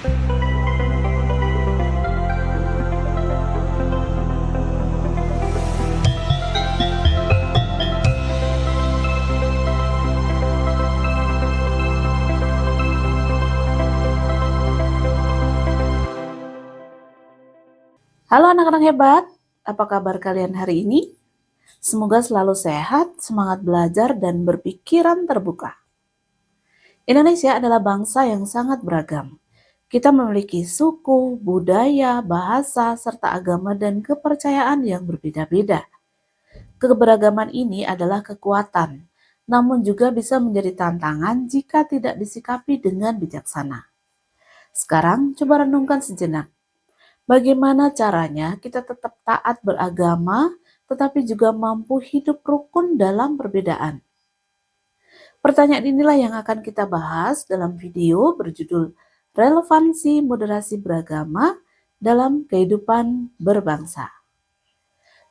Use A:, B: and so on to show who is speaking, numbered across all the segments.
A: Halo anak-anak hebat, apa kabar kalian hari ini? Semoga selalu sehat, semangat belajar, dan berpikiran terbuka. Indonesia adalah bangsa yang sangat beragam. Kita memiliki suku, budaya, bahasa, serta agama dan kepercayaan yang berbeda-beda. Keberagaman ini adalah kekuatan, namun juga bisa menjadi tantangan jika tidak disikapi dengan bijaksana. Sekarang coba renungkan sejenak. Bagaimana caranya kita tetap taat beragama, tetapi juga mampu hidup rukun dalam perbedaan? Pertanyaan inilah yang akan kita bahas dalam video berjudul Relevansi Moderasi Beragama dalam Kehidupan Berbangsa.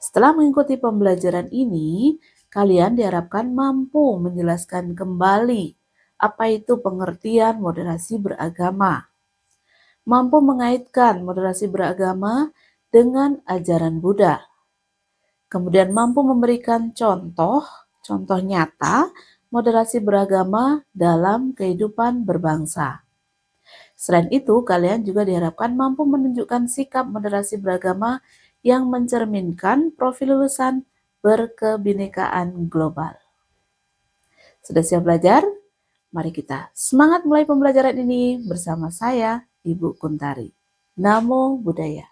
A: Setelah mengikuti pembelajaran ini, kalian diharapkan mampu menjelaskan kembali apa itu pengertian moderasi beragama, mampu mengaitkan moderasi beragama dengan ajaran Buddha, kemudian mampu memberikan contoh nyata moderasi beragama dalam kehidupan berbangsa. Selain itu, kalian juga diharapkan mampu menunjukkan sikap moderasi beragama yang mencerminkan profil lulusan berkebinekaan global. Sudah siap belajar? Mari kita semangat mulai pembelajaran ini bersama saya, Ibu Kuntari. Namo Buddhaya.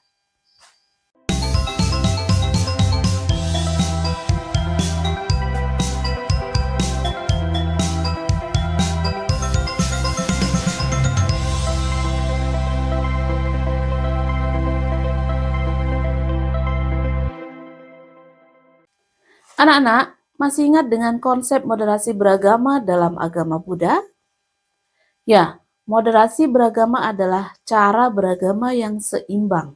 A: Anak-anak, masih ingat dengan konsep moderasi beragama dalam agama Buddha? Ya, moderasi beragama adalah cara beragama yang seimbang,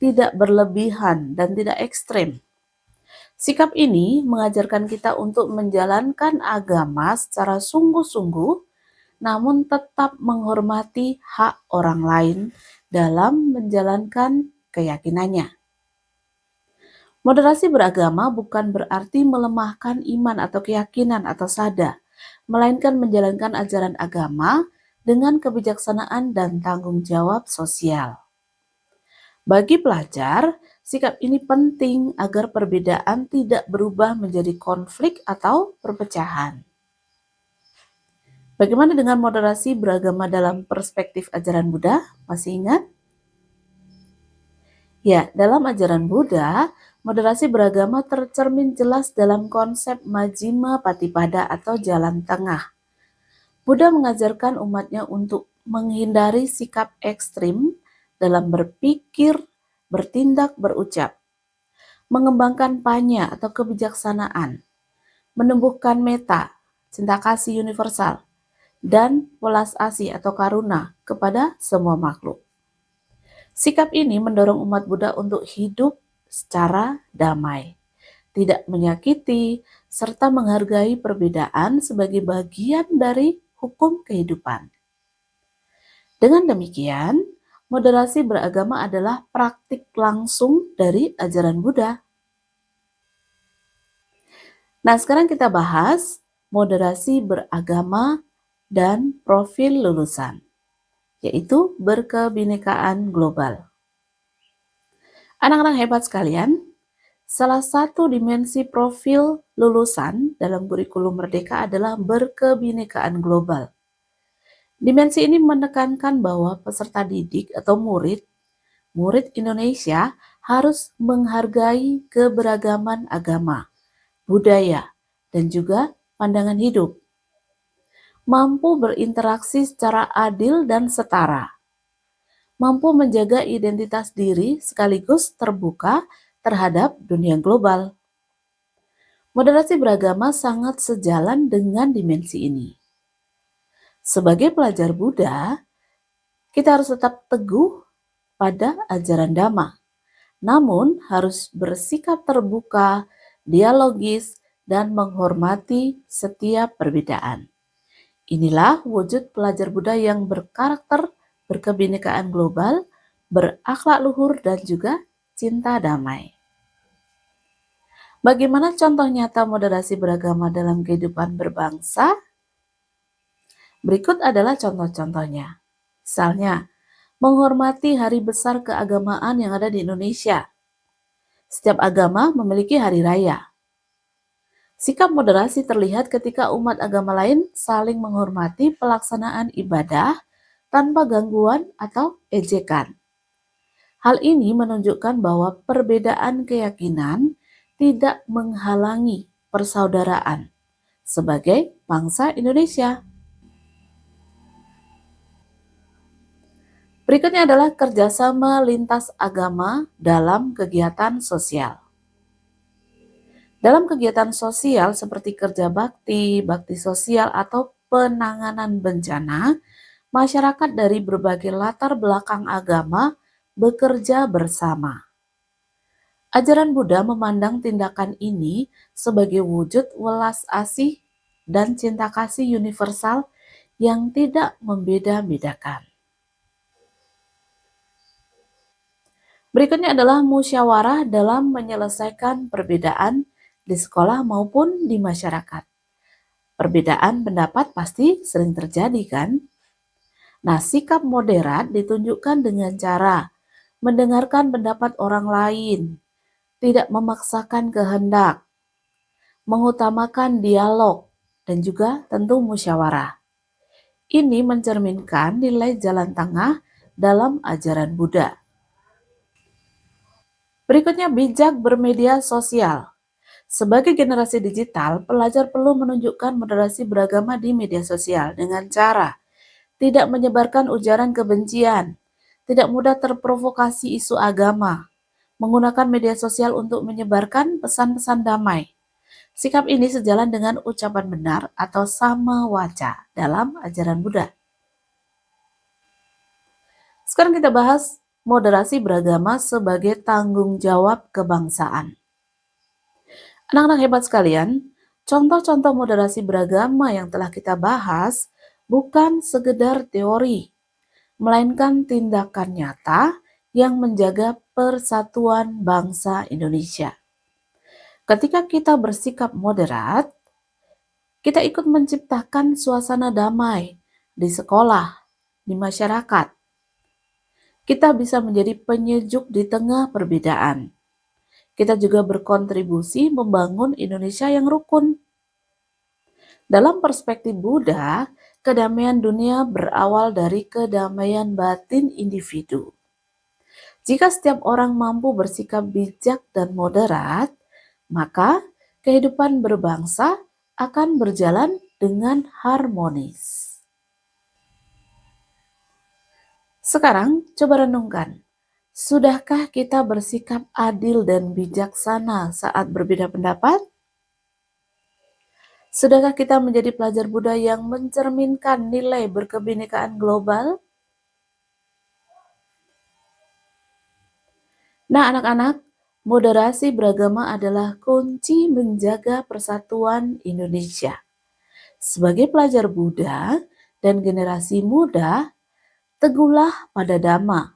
A: tidak berlebihan dan tidak ekstrem. Sikap ini mengajarkan kita untuk menjalankan agama secara sungguh-sungguh, namun tetap menghormati hak orang lain dalam menjalankan keyakinannya. Moderasi beragama bukan berarti melemahkan iman atau keyakinan atau sada, melainkan menjalankan ajaran agama dengan kebijaksanaan dan tanggung jawab sosial. Bagi pelajar, sikap ini penting agar perbedaan tidak berubah menjadi konflik atau perpecahan. Bagaimana dengan moderasi beragama dalam perspektif ajaran Buddha? Masih ingat? Ya, dalam ajaran Buddha, moderasi beragama tercermin jelas dalam konsep Majjhima Patipada atau jalan tengah. Buddha mengajarkan umatnya untuk menghindari sikap ekstrim dalam berpikir, bertindak, berucap, mengembangkan panya atau kebijaksanaan, menumbuhkan metta, cinta kasih universal, dan welas asih atau karuna kepada semua makhluk. Sikap ini mendorong umat Buddha untuk hidup secara damai, tidak menyakiti, serta menghargai perbedaan sebagai bagian dari hukum kehidupan. Dengan demikian, moderasi beragama adalah praktik langsung dari ajaran Buddha. Nah, sekarang kita bahas moderasi beragama dan profil lulusan, yaitu berkebinekaan global. Anak-anak hebat sekalian, salah satu dimensi profil lulusan dalam kurikulum Merdeka adalah berkebinekaan global. Dimensi ini menekankan bahwa peserta didik atau murid Indonesia harus menghargai keberagaman agama, budaya, dan juga pandangan hidup, mampu berinteraksi secara adil dan setara, mampu menjaga identitas diri sekaligus terbuka terhadap dunia global. Moderasi beragama sangat sejalan dengan dimensi ini. Sebagai pelajar Buddha, kita harus tetap teguh pada ajaran Dhamma, namun harus bersikap terbuka, dialogis, dan menghormati setiap perbedaan. Inilah wujud pelajar Buddha yang berkarakter berkebinekaan global, berakhlak luhur, dan juga cinta damai. Bagaimana contoh nyata moderasi beragama dalam kehidupan berbangsa? Berikut adalah contoh-contohnya. Misalnya, menghormati hari besar keagamaan yang ada di Indonesia. Setiap agama memiliki hari raya. Sikap moderasi terlihat ketika umat agama lain saling menghormati pelaksanaan ibadah tanpa gangguan atau ejekan. Hal ini menunjukkan bahwa perbedaan keyakinan tidak menghalangi persaudaraan sebagai bangsa Indonesia. Berikutnya adalah kerjasama lintas agama dalam kegiatan sosial. Dalam kegiatan sosial seperti kerja bakti, bakti sosial, atau penanganan bencana, masyarakat dari berbagai latar belakang agama bekerja bersama. Ajaran Buddha memandang tindakan ini sebagai wujud welas asih dan cinta kasih universal yang tidak membeda-bedakan. Berikutnya adalah musyawarah dalam menyelesaikan perbedaan di sekolah maupun di masyarakat. Perbedaan pendapat pasti sering terjadi kan? Nah, sikap moderat ditunjukkan dengan cara mendengarkan pendapat orang lain, tidak memaksakan kehendak, mengutamakan dialog, dan juga tentu musyawarah. Ini mencerminkan nilai jalan tengah dalam ajaran Buddha. Berikutnya, bijak bermedia sosial. Sebagai generasi digital, pelajar perlu menunjukkan moderasi beragama di media sosial dengan cara tidak menyebarkan ujaran kebencian, tidak mudah terprovokasi isu agama, menggunakan media sosial untuk menyebarkan pesan-pesan damai. Sikap ini sejalan dengan ucapan benar atau samawaca dalam ajaran Buddha. Sekarang kita bahas moderasi beragama sebagai tanggung jawab kebangsaan. Anak-anak hebat sekalian, contoh-contoh moderasi beragama yang telah kita bahas bukan sekedar teori, melainkan tindakan nyata yang menjaga persatuan bangsa Indonesia. Ketika kita bersikap moderat, kita ikut menciptakan suasana damai di sekolah, di masyarakat. Kita bisa menjadi penyejuk di tengah perbedaan. Kita juga berkontribusi membangun Indonesia yang rukun. Dalam perspektif Buddha, kedamaian dunia berawal dari kedamaian batin individu. Jika setiap orang mampu bersikap bijak dan moderat, maka kehidupan berbangsa akan berjalan dengan harmonis. Sekarang coba renungkan, sudahkah kita bersikap adil dan bijaksana saat berbeda pendapat? Sudahkah kita menjadi pelajar Buddha yang mencerminkan nilai berkebinekaan global? Nah, anak-anak, moderasi beragama adalah kunci menjaga persatuan Indonesia. Sebagai pelajar Buddha dan generasi muda, teguhlah pada Dhamma.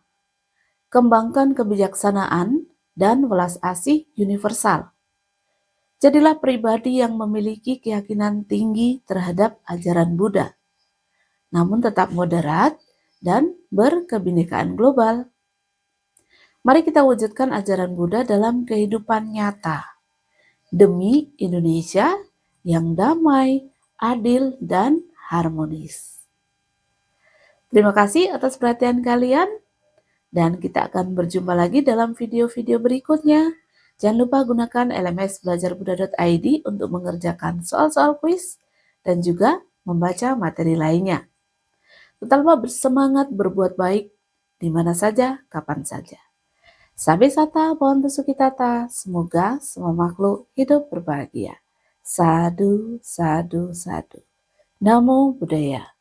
A: Kembangkan kebijaksanaan dan welas asih universal. Jadilah pribadi yang memiliki keyakinan tinggi terhadap ajaran Buddha, namun tetap moderat dan berkebinekaan global. Mari kita wujudkan ajaran Buddha dalam kehidupan nyata, demi Indonesia yang damai, adil, dan harmonis. Terima kasih atas perhatian kalian, dan kita akan berjumpa lagi dalam video-video berikutnya. Jangan lupa gunakan LMS belajarbuddha.id untuk mengerjakan soal-soal kuis dan juga membaca materi lainnya. Tetaplah bersemangat berbuat baik di mana saja, kapan saja. Sabe sata, Bhontu Sukitata, semoga semua makhluk hidup berbahagia. Sadu, sadu, sadu. Namo Buddhaya.